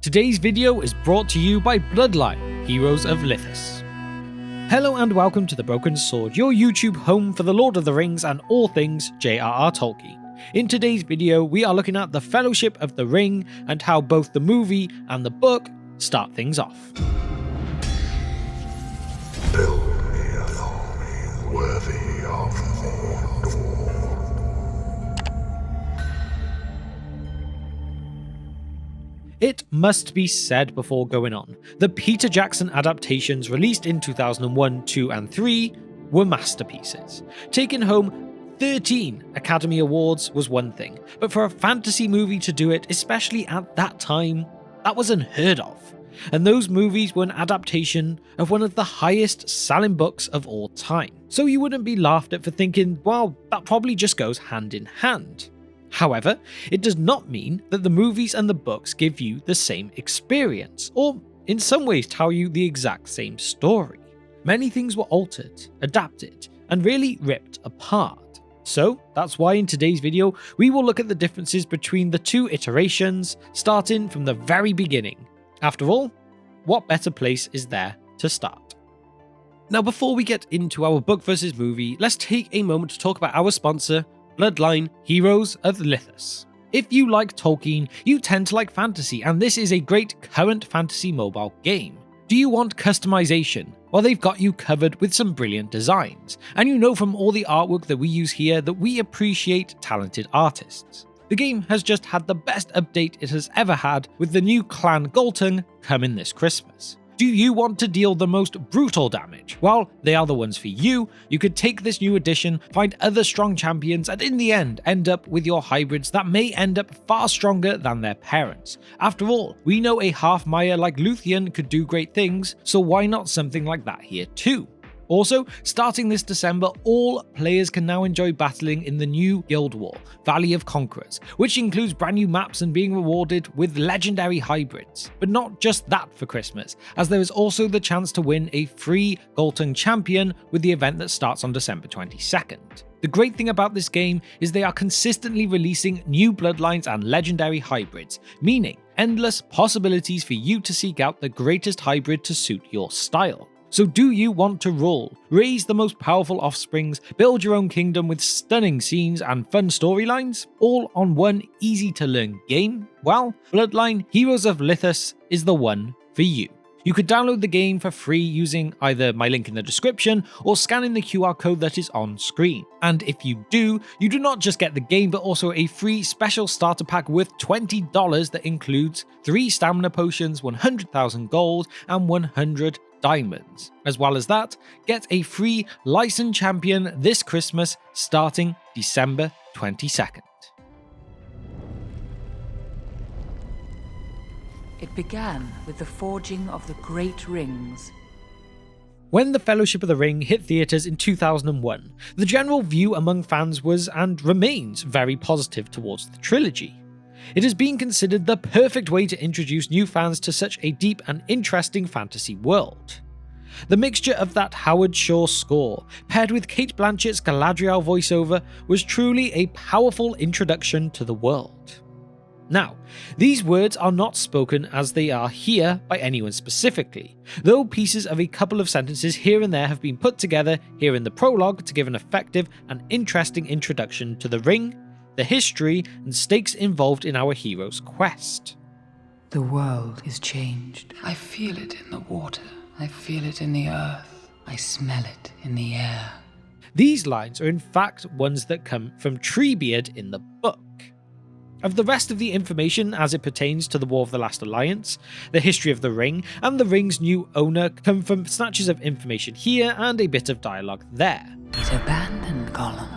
Today's video is brought to you by Bloodline, Heroes of Lithas. Hello and welcome to The Broken Sword, your YouTube home for the Lord of the Rings and all things J.R.R. Tolkien. In today's video, we are looking at the Fellowship of the Ring and how both the movie and the book start things off. Build me an army worthy of Mordor. It must be said before going on, the Peter Jackson adaptations released in 2001, 2 and 3 were masterpieces. Taking home 13 Academy Awards was one thing, but for a fantasy movie to do it, especially at that time, that was unheard of. And those movies were an adaptation of one of the highest selling books of all time. So you wouldn't be laughed at for thinking, well, that probably just goes hand in hand. However, it does not mean that the movies and the books give you the same experience, or in some ways tell you the exact same story. Many things were altered, adapted, and really ripped apart. So that's why in today's video, we will look at the differences between the two iterations, starting from the very beginning. After all, what better place is there to start? Now before we get into our book versus movie, let's take a moment to talk about our sponsor, Bloodline, Heroes of Lithas. If you like Tolkien, you tend to like fantasy, and this is a great current fantasy mobile game. Do you want customization? Well, they've got you covered with some brilliant designs, and you know from all the artwork that we use here that we appreciate talented artists. The game has just had the best update it has ever had, with the new clan Galtung coming this Christmas. Do you want to deal the most brutal damage? Well, they are the ones for you. You could take this new edition, find other strong champions, and in the end, end up with your hybrids that may end up far stronger than their parents. After all, we know a half-Maya like Luthien could do great things, so why not something like that here too? Also, starting this December, all players can now enjoy battling in the new Guild War, Valley of Conquerors, which includes brand new maps and being rewarded with legendary hybrids. But not just that for Christmas, as there is also the chance to win a free Galtung champion with the event that starts on December 22nd. The great thing about this game is they are consistently releasing new bloodlines and legendary hybrids, meaning endless possibilities for you to seek out the greatest hybrid to suit your style. So do you want to rule, raise the most powerful offsprings, build your own kingdom with stunning scenes and fun storylines, all on one easy-to-learn game? Well, Bloodline Heroes of Lithas is the one for you. You could download the game for free using either my link in the description or scanning the QR code that is on screen. And if you do not just get the game but also a free special starter pack worth $20 that includes 3 stamina potions, 100,000 gold, and 100 diamonds. As well as that, get a free licensed champion this Christmas starting December 22nd. It began with the forging of the Great Rings. When The Fellowship of the Ring hit theatres in 2001, the general view among fans was and remains very positive towards the trilogy. It has been considered the perfect way to introduce new fans to such a deep and interesting fantasy world. The mixture of that Howard Shore score, paired with Cate Blanchett's Galadriel voiceover, was truly a powerful introduction to the world. Now, these words are not spoken as they are here by anyone specifically, though pieces of a couple of sentences here and there have been put together here in the prologue to give an effective and interesting introduction to the ring, the history and stakes involved in our hero's quest. The world is changed. I feel it in the water. I feel it in the earth. I smell it in the air. These lines are in fact ones that come from Treebeard in the book. Of the rest of the information as it pertains to the War of the Last Alliance, the history of the ring, and the ring's new owner come from snatches of information here and a bit of dialogue there. It abandoned Gollum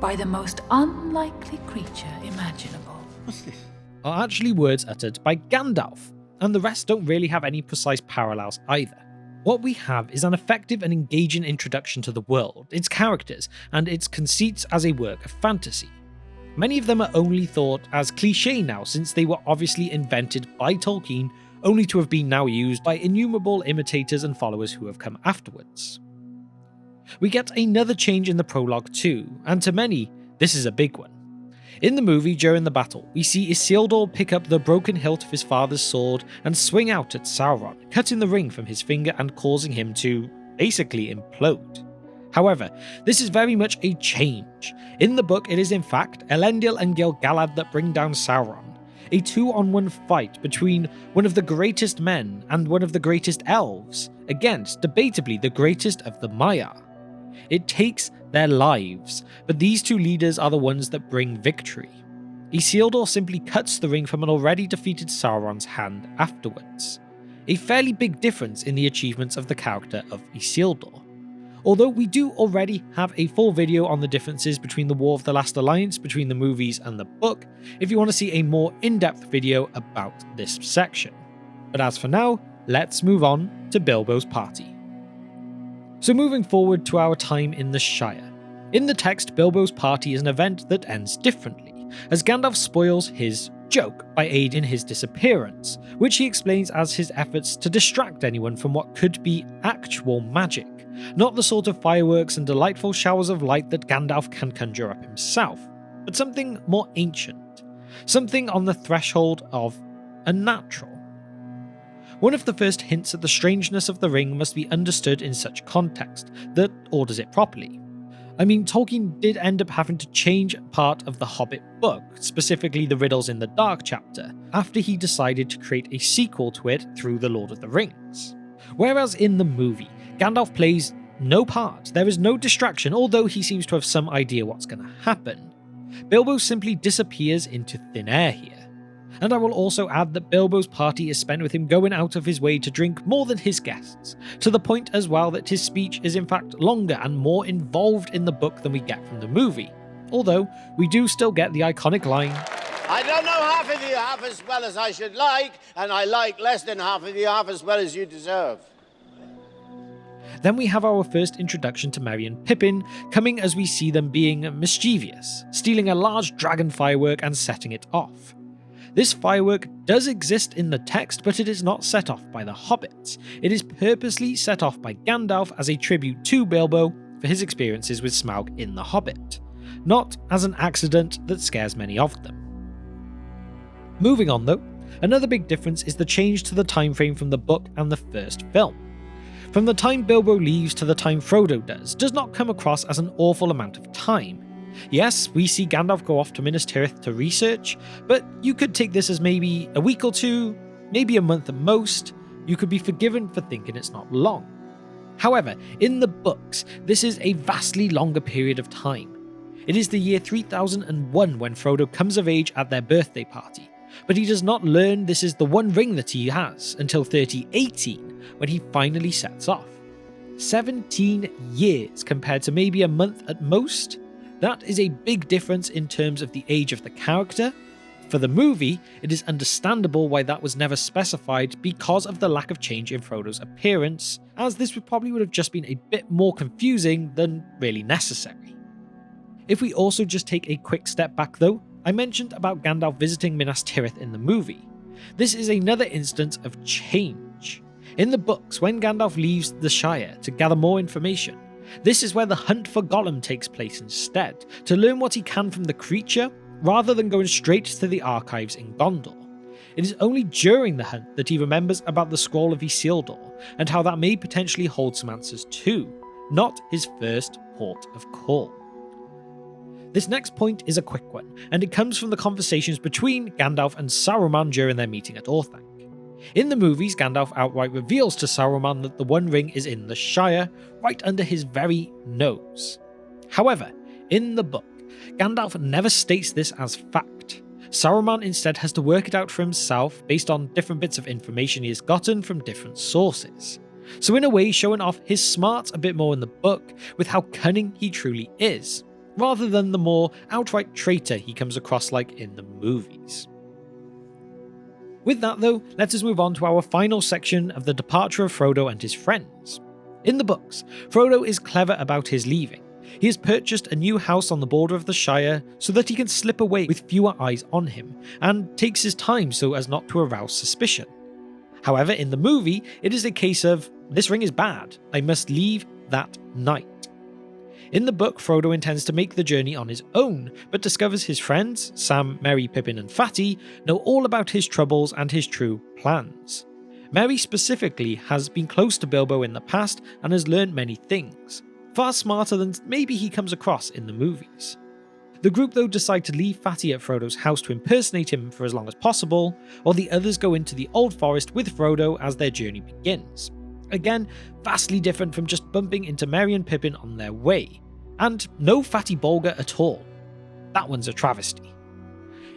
by the most unlikely creature imaginable. What's this? Are actually words uttered by Gandalf, and the rest don't really have any precise parallels either. What we have is an effective and engaging introduction to the world, its characters, and its conceits as a work of fantasy. Many of them are only thought as cliché now, since they were obviously invented by Tolkien, only to have been now used by innumerable imitators and followers who have come afterwards. We get another change in the prologue too, and to many, this is a big one. In the movie, during the battle, we see Isildur pick up the broken hilt of his father's sword and swing out at Sauron, cutting the ring from his finger and causing him to basically implode. However, this is very much a change. In the book, it is in fact Elendil and Gil-galad that bring down Sauron, a 2-on-1 fight between one of the greatest men and one of the greatest elves, against, debatably, the greatest of the Maiar. It takes their lives, but these two leaders are the ones that bring victory. Isildur simply cuts the ring from an already defeated Sauron's hand afterwards. A fairly big difference in the achievements of the character of Isildur. Although we do already have a full video on the differences between the War of the Last Alliance between the movies and the book, if you want to see a more in-depth video about this section. But as for now, let's move on to Bilbo's party. So moving forward to our time in the Shire. In the text, Bilbo's party is an event that ends differently, as Gandalf spoils his joke by aid in his disappearance, which he explains as his efforts to distract anyone from what could be actual magic, not the sort of fireworks and delightful showers of light that Gandalf can conjure up himself, but something more ancient, something on the threshold of unnatural. One of the first hints at the strangeness of the ring must be understood in such context that orders it properly. I mean, Tolkien did end up having to change part of the Hobbit book, specifically the Riddles in the Dark chapter, after he decided to create a sequel to it through The Lord of the Rings. Whereas in the movie, Gandalf plays no part, there is no distraction, although he seems to have some idea what's going to happen. Bilbo simply disappears into thin air here. And I will also add that Bilbo's party is spent with him going out of his way to drink more than his guests, to the point as well that his speech is in fact longer and more involved in the book than we get from the movie, although we do still get the iconic line, "I don't know half of you half as well as I should like, and I like less than half of you half as well as you deserve." Then we have our first introduction to Merry and Pippin, coming as we see them being mischievous, stealing a large dragon firework and setting it off. This firework does exist in the text, but it is not set off by the Hobbits. It is purposely set off by Gandalf as a tribute to Bilbo for his experiences with Smaug in The Hobbit, not as an accident that scares many of them. Moving on though, another big difference is the change to the time frame from the book and the first film. From the time Bilbo leaves to the time Frodo does not come across as an awful amount of time. Yes, we see Gandalf go off to Minas Tirith to research, but you could take this as maybe a week or two, maybe a month at most. You could be forgiven for thinking it's not long. However, in the books, this is a vastly longer period of time. It is the year 3001 when Frodo comes of age at their birthday party, but he does not learn this is the one ring that he has until 3018 when he finally sets off. 17 years compared to maybe a month at most. That is a big difference in terms of the age of the character. For the movie, it is understandable why that was never specified because of the lack of change in Frodo's appearance, as this probably would have just been a bit more confusing than really necessary. If we also just take a quick step back though, I mentioned about Gandalf visiting Minas Tirith in the movie. This is another instance of change. In the books, when Gandalf leaves the Shire to gather more information, this is where the hunt for Gollum takes place instead, to learn what he can from the creature, rather than going straight to the archives in Gondor. It is only during the hunt that he remembers about the Scroll of Isildur, and how that may potentially hold some answers too, not his first port of call. This next point is a quick one, and it comes from the conversations between Gandalf and Saruman during their meeting at Orthanc. In the movies, Gandalf outright reveals to Saruman that the One Ring is in the Shire, right under his very nose. However, in the book, Gandalf never states this as fact. Saruman instead has to work it out for himself based on different bits of information he has gotten from different sources. So in a way, showing off his smarts a bit more in the book with how cunning he truly is, rather than the more outright traitor he comes across like in the movies. With that though, let us move on to our final section of the departure of Frodo and his friends. In the books, Frodo is clever about his leaving. He has purchased a new house on the border of the Shire so that he can slip away with fewer eyes on him, and takes his time so as not to arouse suspicion. However, in the movie, it is a case of, this ring is bad, I must leave that night. In the book, Frodo intends to make the journey on his own, but discovers his friends, Sam, Merry, Pippin and Fatty, know all about his troubles and his true plans. Merry specifically has been close to Bilbo in the past and has learned many things, far smarter than maybe he comes across in the movies. The group though decide to leave Fatty at Frodo's house to impersonate him for as long as possible, while the others go into the Old Forest with Frodo as their journey begins. Again, vastly different from just bumping into Merry and Pippin on their way. And no Fatty Bolger at all. That one's a travesty.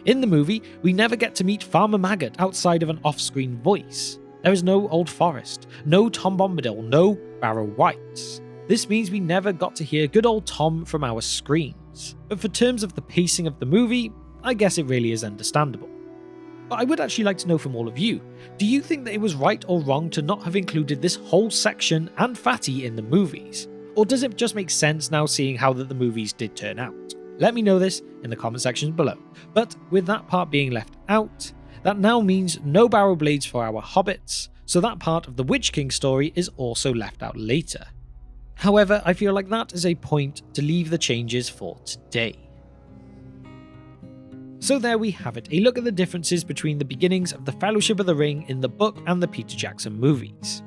In the movie, we never get to meet Farmer Maggot outside of an off-screen voice. There is no Old Forest, no Tom Bombadil, no Barrow Wights. This means we never got to hear good old Tom from our screens. But for terms of the pacing of the movie, I guess it really is understandable. But I would actually like to know from all of you, do you think that it was right or wrong to not have included this whole section and Fatty in the movies? Or does it just make sense now seeing how the movies did turn out? Let me know this in the comment section below. But with that part being left out, that now means no barrow blades for our hobbits, so that part of the Witch King story is also left out later. However, I feel like that is a point to leave the changes for today. So there we have it, a look at the differences between the beginnings of the Fellowship of the Ring in the book and the Peter Jackson movies.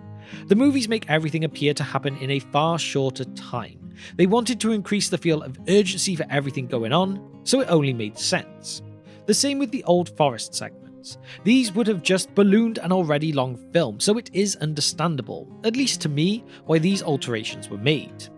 The movies make everything appear to happen in a far shorter time. They wanted to increase the feel of urgency for everything going on, so it only made sense. The same with the Old Forest segments. These would have just ballooned an already long film, so it is understandable, at least to me, why these alterations were made.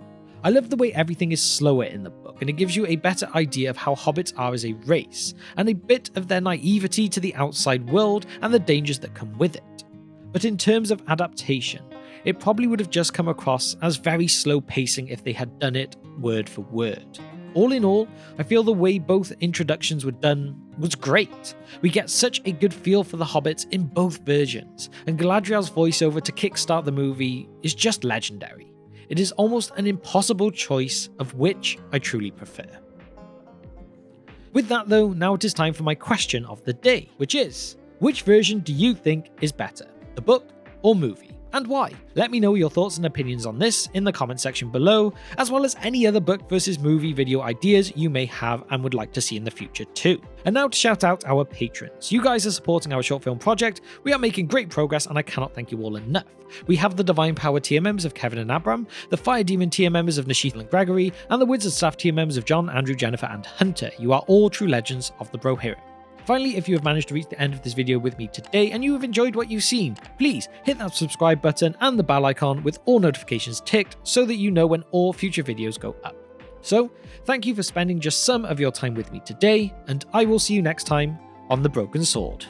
I love the way everything is slower in the book, and it gives you a better idea of how hobbits are as a race, and a bit of their naivety to the outside world and the dangers that come with it. But in terms of adaptation, it probably would have just come across as very slow pacing if they had done it word for word. All in all, I feel the way both introductions were done was great. We get such a good feel for the hobbits in both versions, and Galadriel's voiceover to kickstart the movie is just legendary. It is almost an impossible choice of which I truly prefer. With that though, now it is time for my question of the day, which is, which version do you think is better, the book or movie? And why? Let me know your thoughts and opinions on this in the comment section below, as well as any other book versus movie video ideas you may have and would like to see in the future too. And now to shout out our patrons. You guys are supporting our short film project, we are making great progress and I cannot thank you all enough. We have the Divine Power tier members of Kevin and Abram, the Fire Demon tier members of Nishith and Gregory, and the Wizard Staff tier members of John, Andrew, Jennifer and Hunter. You are all true legends of the Bro Hero. Finally, if you have managed to reach the end of this video with me today and you have enjoyed what you've seen, please hit that subscribe button and the bell icon with all notifications ticked so that you know when all future videos go up. So, thank you for spending just some of your time with me today, and I will see you next time on The Broken Sword.